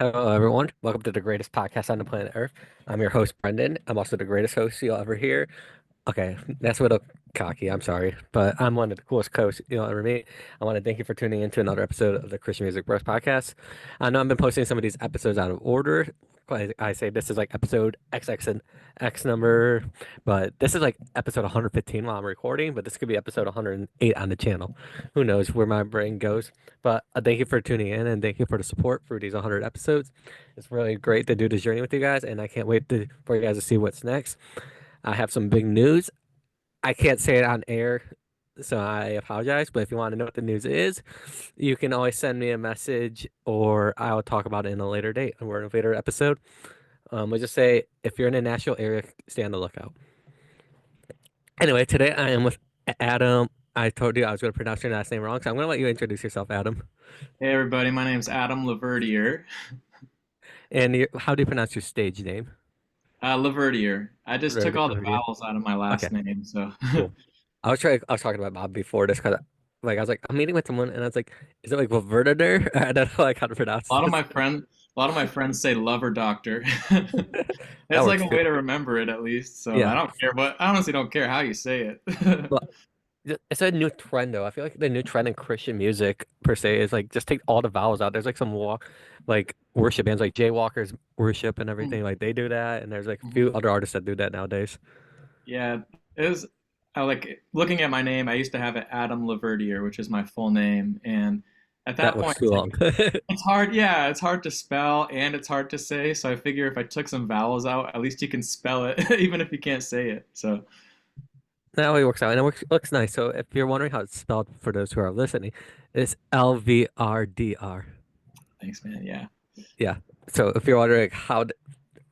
Hello, everyone. Welcome to the greatest podcast on the planet Earth. I'm your host, Brendan. I'm also the greatest host you'll ever hear. Okay, that's a little cocky. I'm sorry, but I'm one of the coolest hosts you'll ever meet. I want to thank you for tuning into another episode of the Christian Music Bros podcast. I know I've been posting some of these episodes out of order. I say this is like episode XX and X number, but this is like episode 115 while I'm recording, but this could be episode 108 on the channel. Who knows where my brain goes? But thank you for tuning in and thank you for the support for these 100 episodes. It's really great to do this journey with you guys, and I can't wait for you guys to see what's next. I have some big news. I can't say it on air, so I apologize. But if you want to know what the news is, you can always send me a message, or I'll talk about it in a later date or in a later episode. We'll just say if you're in a Nashville area, stay on the lookout. Anyway, today I am with Adam. I told you I was going to pronounce your last name wrong, so I'm going to let you introduce yourself, Adam. Hey everybody, my name's Adam LVRDR. And how do you pronounce your stage name? LVRDR. I just took all the Verdier. vowels out of my Okay, last name, so a cool. I was talking about Bob before this because, like, I was like, I'm meeting with someone, and I was like, is it like Verdier? I don't know like how to pronounce lot of this. my friend, a lot of my friends say lover doctor. That It's like works a too. way to remember it at least. So I Yeah. don't care, but I honestly don't care how you say it. Well, it's a new trend though. I feel like the new trend in Christian music per se is like just take all the vowels out. There's like some like worship bands like Jaywalkers worship and everything. Like they do that, and there's like a few Mhm. other artists that do that nowadays. Yeah, it was. I like looking at my name. I used to have it Adam LaVerdier, which is my full name, and at That that was point, too it's long. like it's hard. Yeah, it's hard to spell and it's hard to say. So I figure if I took some vowels out, at least you can spell it, even if you can't say it. So That way works out, and it looks nice. So if you're wondering how it's spelled for those who are listening, it's LVRDR. thanks, man. Yeah. Yeah. So if you're wondering how,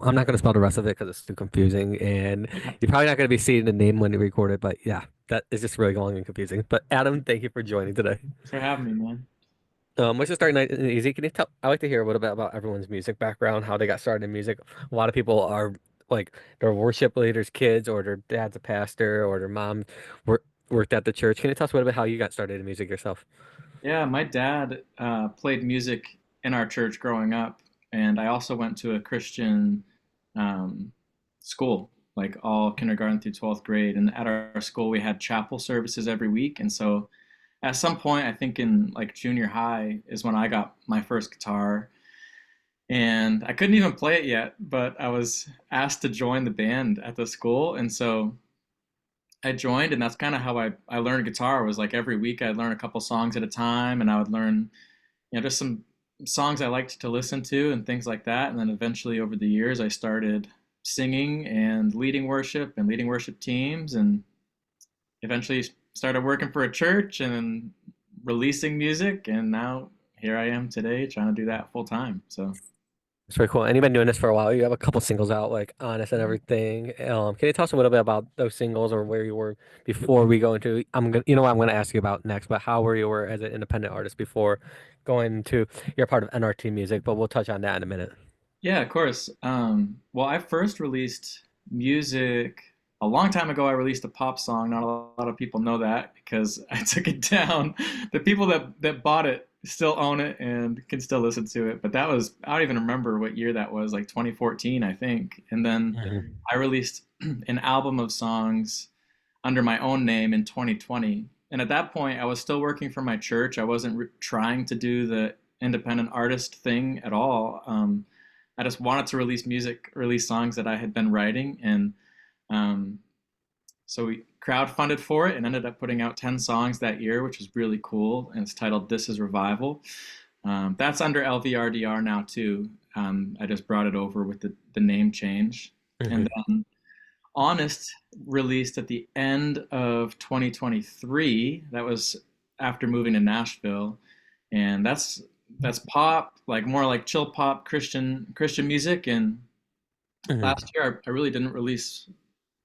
I'm not going to spell the rest of it because it's too confusing, and Yeah. you're probably not going to be seeing the name when you record it. But yeah, that is just really long and confusing. But Adam, thank you for joining today. Thanks for having me, man. Let's just start nice and easy. Can you tell? I like to hear a little bit about everyone's music background, how they got started in music. A lot of people are like their worship leaders' kids, or their dad's a pastor, or their mom worked at the church. Can you tell us a little bit how you got started in music yourself? Yeah, my dad played music in our church growing up, and I also went to a Christian um, school, like all kindergarten through 12th grade. And at our school, we had chapel services every week. And so at some point, I think in like junior high is when I got my first guitar. And I couldn't even play it yet, but I was asked to join the band at the school. And so I joined, and that's kind of how I learned guitar. Was like every week I'd learn a couple songs at a time, and I would learn, just some songs I liked to listen to and things like that. And then eventually, over the years, I started singing and leading worship teams, and eventually started working for a church and then releasing music. And now here I am today, trying to do that full time. So. It's very cool. And you've been doing this for a while. You have a couple singles out, like Honest and everything. Can you tell us a little bit about those singles or where you were before we go into? You know, what I'm gonna ask you about next, but how were you were as an independent artist before going to? You're part of NRT Music, but we'll touch on that in a minute. Yeah, of course. Well, I first released music a long time ago. I released a pop song. Not a lot of people know that because I took it down. The people that bought it still own it and can still listen to it. But that was, I don't even remember what year that was, like 2014, I think. And then Mhm. I released an album of songs under my own name in 2020. And at that point, I was still working for my church. I wasn't trying to do the independent artist thing at all. I just wanted to release music, release songs that I had been writing, and um, so we crowdfunded for it and ended up putting out 10 songs that year, which was really cool. And it's titled "This Is Revival." That's under LVRDR now too. I just brought it over with the name change, and Mhm. then Honest released at the end of 2023. That was after moving to Nashville, and that's pop, like more like chill pop Christian music. And Mhm. last year, I really didn't release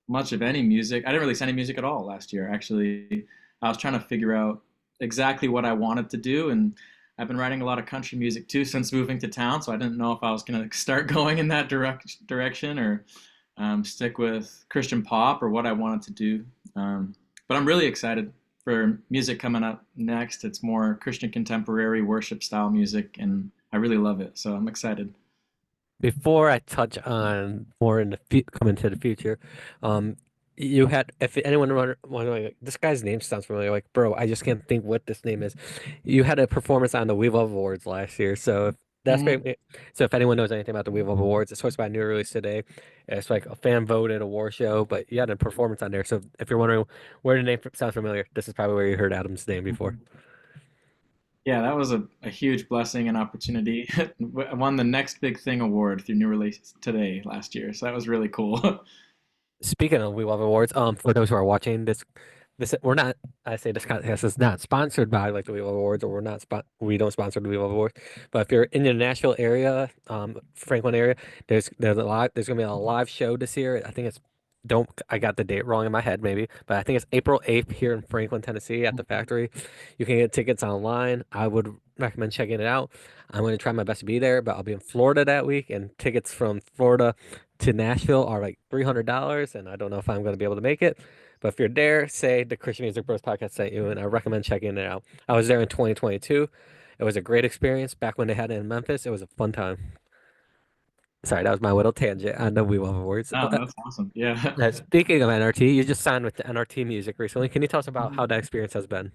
much of any music. I didn't release any music at all last year. Actually, I was trying to figure out exactly what I wanted to do, and I've been writing a lot of country music too since moving to town. So I didn't know if I was going to start going in that direction or stick with Christian pop or what I wanted to do. But I'm really excited for music coming up next. It's more Christian contemporary worship style music, and I really love it. So I'm excited. Before I touch on more in the coming to the future, um, you had if anyone wondering like, this guy's name sounds familiar, like bro, I just can't think what this name is. You had a performance on the We Love Awards last year, so if that's Mhm. great. So if anyone knows anything about the We Love Awards, it's hosted by new release today. It's like a fan voted award show, but you had a performance on there. So if you're wondering where the name sounds familiar, this is probably where you heard Adam's name before. Yeah, that was a huge blessing and opportunity. I won the Next Big Thing award through new release today last year. So that was really cool. Speaking of We Love Awards, for those who are watching this we're not. I say this podcast is not sponsored by like the We Love Awards, or we don't sponsor the We Love Awards. But if you're in the Nashville area, Franklin area, there's gonna be a live show this year. I think it's don't I got the date wrong in my head maybe, but I think it's April 8th here in Franklin, Tennessee at the factory. You can get tickets online. I would recommend checking it out. I'm going to try my best to be there, but I'll be in Florida that week, and tickets from Florida to Nashville are like $300, and I don't know if I'm going to be able to make it. But if you're there, say the Christian Music Bros podcast sent you, and I recommend checking it out. I was there in 2022. It was a great experience back when they had it in Memphis. It was a fun time. Sorry, that was my little tangent. I know we love awards. Oh, that's awesome. Yeah. Speaking of NRT, you just signed with the NRT Music recently. Can you tell us about how that experience has been?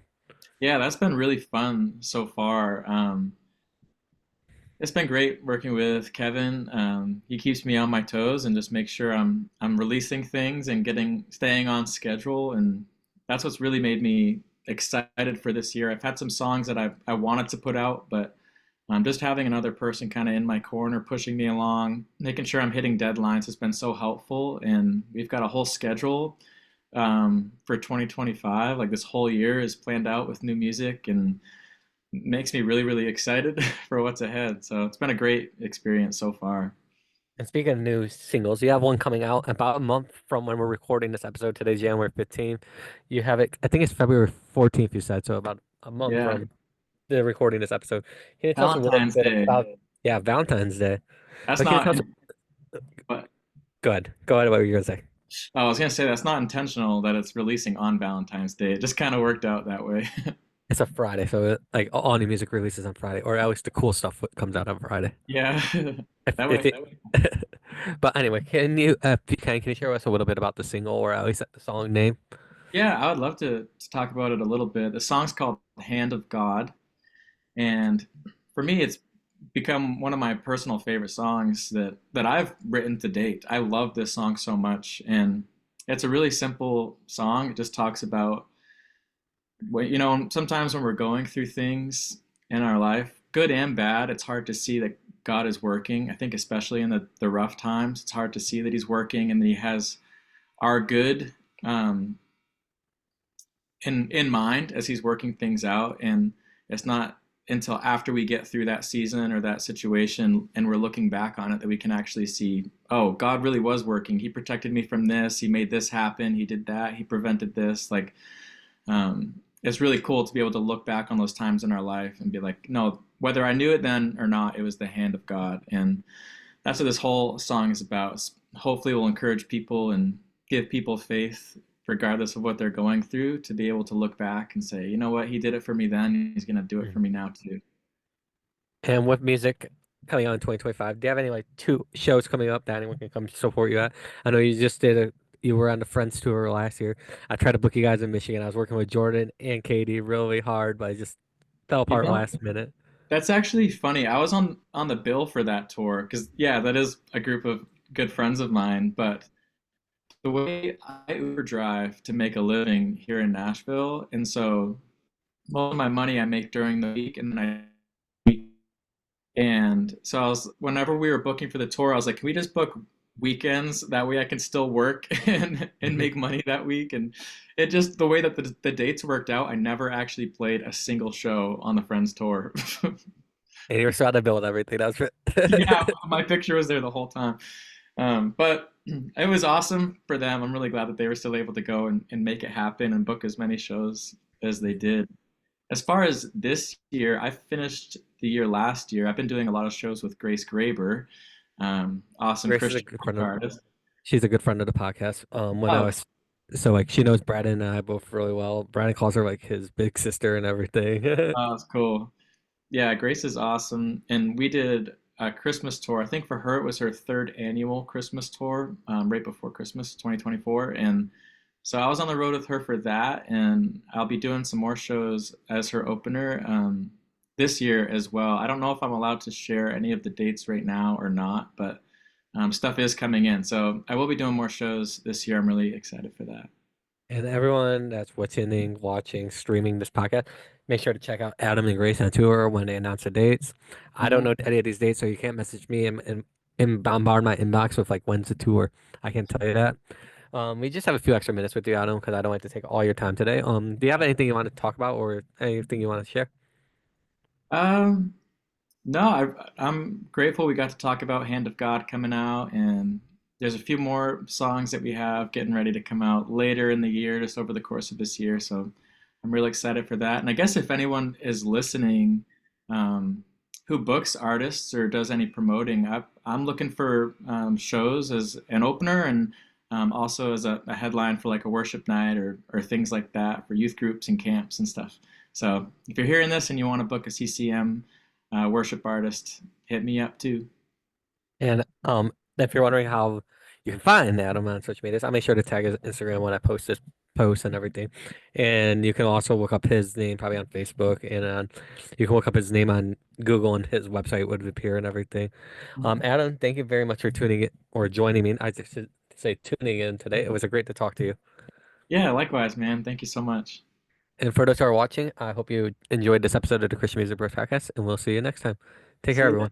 Yeah, that's been really fun so far. It's been great working with Kevin. He keeps me on my toes and just makes sure I'm releasing things and getting staying on schedule, and that's what's really made me excited for this year. I've had some songs that I wanted to put out, but just having another person kind of in my corner, pushing me along, making sure I'm hitting deadlines has been so helpful. And we've got a whole schedule for 2025. Like this whole year is planned out with new music, and makes me really, really excited for what's ahead. So it's been a great experience so far. And speaking of new singles, you have one coming out about a month from when we're recording this episode. Today's January 15th. You have it, I think it's February 14th, you said, so about a month Yeah. from the recording this episode. Can you tell us a little Valentine's bit Day. about, yeah, Valentine's Day? That's But can you not, tell us, but go ahead, what were you gonna say? I was gonna say that's not intentional that it's releasing on Valentine's Day. It just kind of worked out that way. It's a Friday, so like all new music releases on Friday, or at least the cool stuff comes out on Friday. Yeah. That If way. it, but anyway, can you share with us a little bit about the single, or at least the song name? Yeah, I would love to talk about it a little bit. The song's called "Hand of God," and for me, it's become one of my personal favorite songs that I've written to date. I love this song so much, and it's a really simple song. It just talks about sometimes when we're going through things in our life, good and bad, it's hard to see that God is working. I think especially in the rough times, it's hard to see that He's working and that He has our good um, in mind as He's working things out. And it's not until after we get through that season or that situation and we're looking back on it that we can actually see, oh, God really was working. He protected me from this. He made this happen. He did that. He prevented this. Like, it's really cool to be able to look back on those times in our life and be like, no, whether I knew it then or not, it was the hand of God. And that's what this whole song is about. Hopefully, we'll encourage people and give people faith, regardless of what they're going through, to be able to look back and say, you know what, He did it for me then. He's going to do it for me now, too. And with music coming out in 2025, do you have any like two shows coming up that anyone can come support you at? I know you were on the Friends tour last year. I tried to book you guys in Michigan. I was working with Jordan and Katie really hard, but it just fell You apart know, last minute. that's actually funny. I was on the bill for that tour because, yeah, that is a group of good friends of mine. But the way I Uber drive to make a living here in Nashville, and so most of my money I make during the week, and then and so whenever we were booking for the tour, I was like, can we just book weekends? That way I can still work and Mhm. make money that week. And it just, the way that the dates worked out, I never actually played a single show on the Friends tour. And you were still on the bill and everything. That was Yeah, it. my picture was there the whole time. But it was awesome for them. I'm really glad that they were still able to go and make it happen and book as many shows as they did. As far as this year, I finished the year last year. I've been doing a lot of shows with Grace Graber, awesome Grace is a Christian good rock friend of artist. she's a good friend of the podcast. When I Oh, was so like she knows Brandon and I both really well. Brandon calls her like his big sister and everything. that's cool. Yeah, Grace is awesome. And we did a Christmas tour. I think for her, it was her third annual Christmas tour, right before Christmas 2024. And so I was on the road with her for that. And I'll be doing some more shows as her opener this year as well. I don't know if I'm allowed to share any of the dates right now or not, but stuff is coming in. So I will be doing more shows this year. I'm really excited for that. And everyone that's watching, streaming this podcast, make sure to check out Adam and Grace on tour when they announce the dates. I don't Mhm. know any of these dates, so you can't message me and bombard my inbox with like when's the tour. I can tell you that. We just have a few extra minutes with you, Adam, because I don't like to take all your time today. Do you have anything you want to talk about or anything you want to share? Um, No, I'm grateful we got to talk about Hand of God coming out, and there's a few more songs that we have getting ready to come out later in the year, just over the course of this year. So I'm really excited for that. And I guess if anyone is listening, um, who books artists or does any promoting, I'm looking for shows as an opener and also as a headline for like a worship night or things like that for youth groups and camps and stuff. So if you're hearing this and you want to book a CCM worship artist, hit me up too. And if you're wondering how you can find Adam on social media, I'll make sure to tag his Instagram when I post this post and everything. And you can also look up his name probably on Facebook and you can look up his name on Google and his website would appear and everything. Adam, thank you very much for tuning in or joining me. I just should say tuning in today. It was a great to talk to you. Yeah, likewise, man. Thank you so much. And for those who are watching, I hope you enjoyed this episode of the Christian Music Birth Podcast, and we'll see you next time. Take care, See you. everyone.